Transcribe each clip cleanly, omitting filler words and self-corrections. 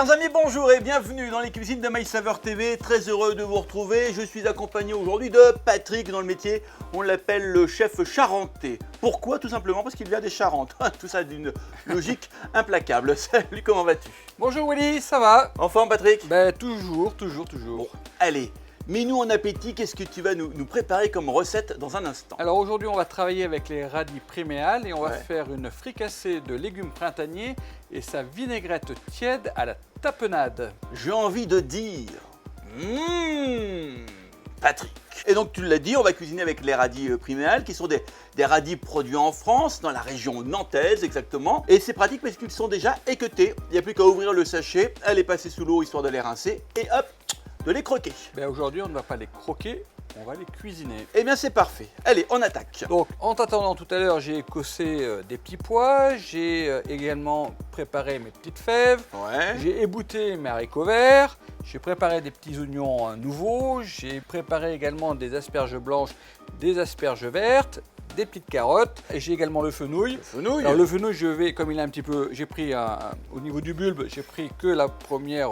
Chers amis, bonjour et bienvenue dans les cuisines de My Saveur TV. Très heureux de vous retrouver. Je suis accompagné aujourd'hui de Patrick dans le métier. On l'appelle le chef charentais. Pourquoi? Tout simplement parce qu'il vient des Charentes. Tout ça d'une logique implacable. Salut, comment vas-tu? Bonjour Willy, ça va? En forme, Patrick? Ben toujours. Bon. Allez, mets-nous en appétit. Qu'est-ce que tu vas nous préparer comme recette dans un instant? Alors aujourd'hui on va travailler avec les radis priméales et on va faire une fricassée de légumes printaniers et sa vinaigrette tiède à la tapenade. J'ai envie de dire... Patrick. Et donc tu l'as dit, on va cuisiner avec les radis priméales qui sont des radis produits en France, dans la région nantaise exactement. Et c'est pratique parce qu'ils sont déjà équeutés. Il n'y a plus qu'à ouvrir le sachet, à les passer sous l'eau histoire de les rincer et hop, de les croquer. Ben aujourd'hui on ne va pas les croquer, on va les cuisiner. Eh bien c'est parfait. Allez, on attaque. Donc en t'attendant tout à l'heure, j'ai écossé des petits pois, j'ai également préparé mes petites fèves, j'ai ébouté mes haricots verts, j'ai préparé des petits oignons nouveaux, j'ai préparé également des asperges blanches, des asperges vertes, des petites carottes et j'ai également le fenouil. Alors le fenouil, je vais, comme il est un petit peu, j'ai pris au niveau du bulbe, j'ai pris que la première,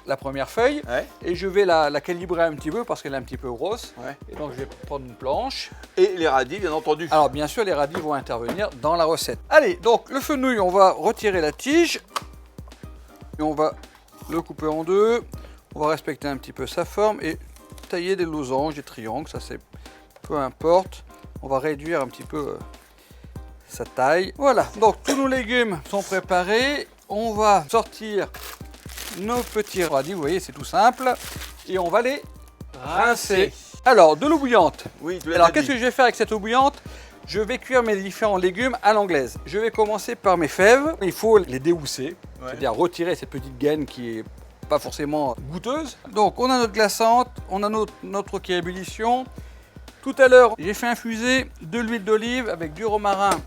la première feuille et je vais la calibrer un petit peu parce qu'elle est un petit peu grosse. Et donc je vais prendre une planche. Et les radis, bien entendu. Alors bien sûr, les radis vont intervenir dans la recette. Allez, donc le fenouil, on va retirer la tige et on va le couper en deux. On va respecter un petit peu sa forme et tailler des losanges, des triangles, ça c'est peu importe. On va réduire un petit peu sa taille. Voilà, donc tous nos légumes sont préparés. On va sortir nos petits radis, vous voyez, c'est tout simple. Et on va les rincer. Alors, de l'eau bouillante. Oui, tu l'as Alors, dit. qu'est-ce que je vais faire avec cette eau bouillante? Je vais cuire mes différents légumes à l'anglaise. Je vais commencer par mes fèves. Il faut les déhousser, c'est-à-dire retirer cette petite gaine qui est pas forcément goûteuse. Donc, on a notre glaçante, on a notre eau qui est à ébullition. Tout à l'heure, j'ai fait infuser de l'huile d'olive avec du romarin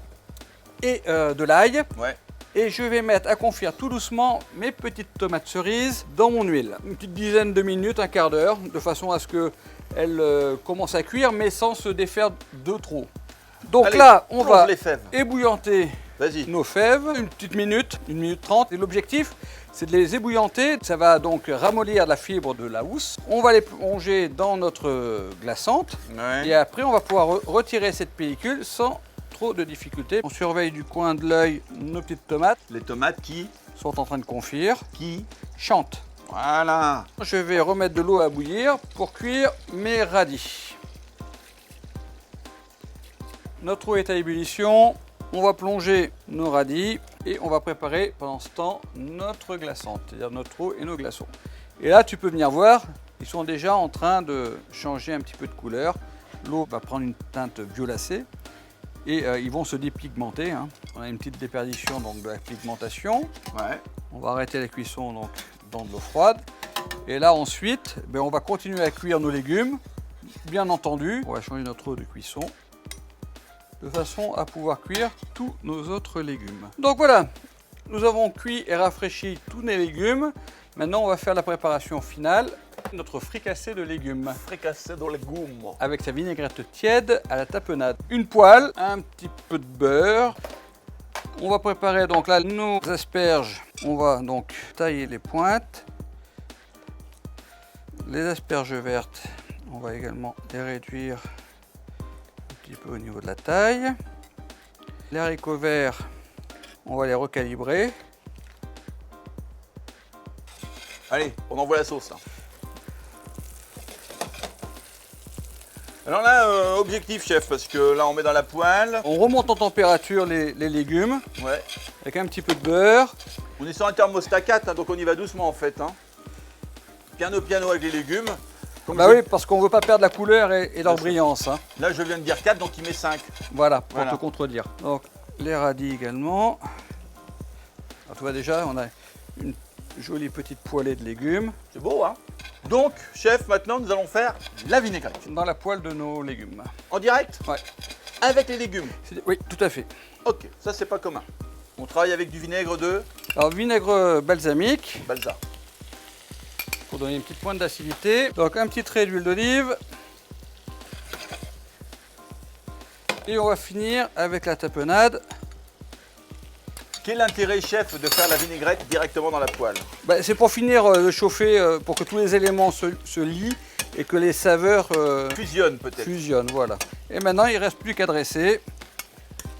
et de l'ail. Et je vais mettre à confire tout doucement mes petites tomates cerises dans mon huile. Une petite dizaine de minutes, un quart d'heure, de façon à ce qu'elles commencent à cuire, mais sans se défaire de trop. Donc allez, là, on va ébouillanter nos fèves, une petite minute, 1 minute 30. Et l'objectif, c'est de les ébouillanter. Ça va donc ramollir la fibre de la housse. On va les plonger dans notre glaçante. Et après, on va pouvoir retirer cette pellicule sans trop de difficultés. On surveille du coin de l'œil nos petites tomates. Les tomates qui sont en train de confire. Qui chantent. Voilà. Je vais remettre de l'eau à bouillir pour cuire mes radis. Notre eau est à ébullition. On va plonger nos radis et on va préparer pendant ce temps notre glaçante, c'est-à-dire notre eau et nos glaçons. Et là, tu peux venir voir, ils sont déjà en train de changer un petit peu de couleur. L'eau va prendre une teinte violacée et ils vont se dépigmenter. On a une petite déperdition donc, de la pigmentation. On va arrêter la cuisson donc, dans de l'eau froide. Et là, ensuite, on va continuer à cuire nos légumes. Bien entendu, on va changer notre eau de cuisson de façon à pouvoir cuire tous nos autres légumes. Donc voilà, nous avons cuit et rafraîchi tous nos légumes. Maintenant, on va faire la préparation finale, notre fricassée de légumes. Fricassée de légumes. Avec sa vinaigrette tiède à la tapenade. Une poêle, un petit peu de beurre. On va préparer donc là nos asperges. On va donc tailler les pointes. Les asperges vertes, on va également les réduire un petit peu au niveau de la taille. Les haricots verts, on va les recalibrer. Allez, on envoie la sauce là. Alors là, objectif chef, parce que là on met dans la poêle. On remonte en température les légumes. Avec un petit peu de beurre. On est sur un thermostat 4, donc on y va doucement en fait. Piano piano avec les légumes. Oui, parce qu'on ne veut pas perdre la couleur et leur brillance. Là, je viens de dire 4, donc il met 5. Voilà, pour te contredire. Donc, les radis également. Alors, tu vois déjà, on a une jolie petite poêlée de légumes. C'est beau, hein? Donc, chef, maintenant, nous allons faire la vinaigrette. Dans la poêle de nos légumes. En direct? Avec les légumes? Oui, tout à fait. Ok, ça, c'est pas commun. On travaille avec du vinaigre de... Alors, vinaigre balsamique. Balsa. Pour donner une petite pointe d'acidité. Donc un petit trait d'huile d'olive. Et on va finir avec la tapenade. Quel est l'intérêt, chef, de faire la vinaigrette directement dans la poêle? Bah, c'est pour finir de chauffer, pour que tous les éléments se lient et que les saveurs Fusionne peut-être. fusionnent. Voilà. Et maintenant, il ne reste plus qu'à dresser.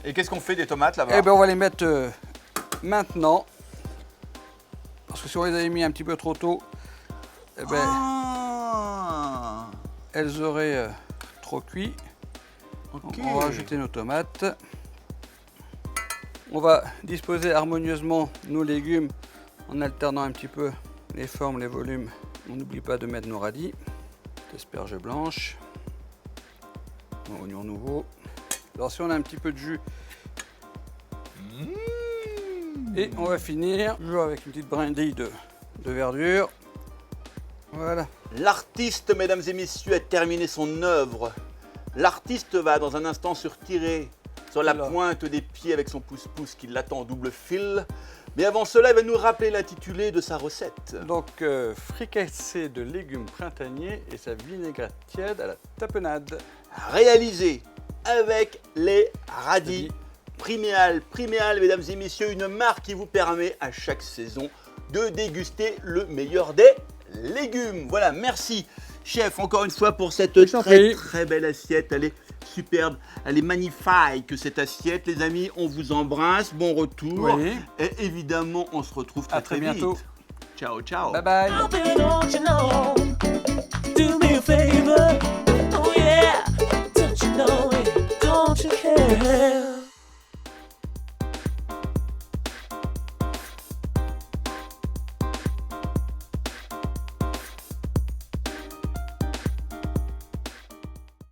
Et qu'est-ce qu'on fait des tomates là-bas? Eh bien, on va les mettre maintenant. Parce que si on les avait mis un petit peu trop tôt, eh ben, elles auraient trop cuit. Ok. On va rajouter nos tomates. On va disposer harmonieusement nos légumes en alternant un petit peu les formes, les volumes. On n'oublie pas de mettre nos radis, asperges blanches, oignons nouveaux. Alors si on a un petit peu de jus, et on va finir toujours avec une petite brindille de verdure. Voilà. L'artiste, mesdames et messieurs, a terminé son œuvre. L'artiste va dans un instant se retirer sur la pointe des pieds avec son pouce-pouce qui l'attend en double fil. Mais avant cela, il va nous rappeler l'intitulé de sa recette. Donc, fricassé de légumes printaniers et sa vinaigrette tiède à la tapenade. Réalisé avec les radis. Priméal, mesdames et messieurs, une marque qui vous permet à chaque saison de déguster le meilleur des légumes. Voilà, merci chef encore une fois pour cette très belle assiette. Elle est superbe, elle est magnifique cette assiette. Les amis, on vous embrasse, bon retour. Oui. Et évidemment, on se retrouve très bientôt. vite. Ciao, ciao. Bye bye. I'll be, don't you know, do me a favor.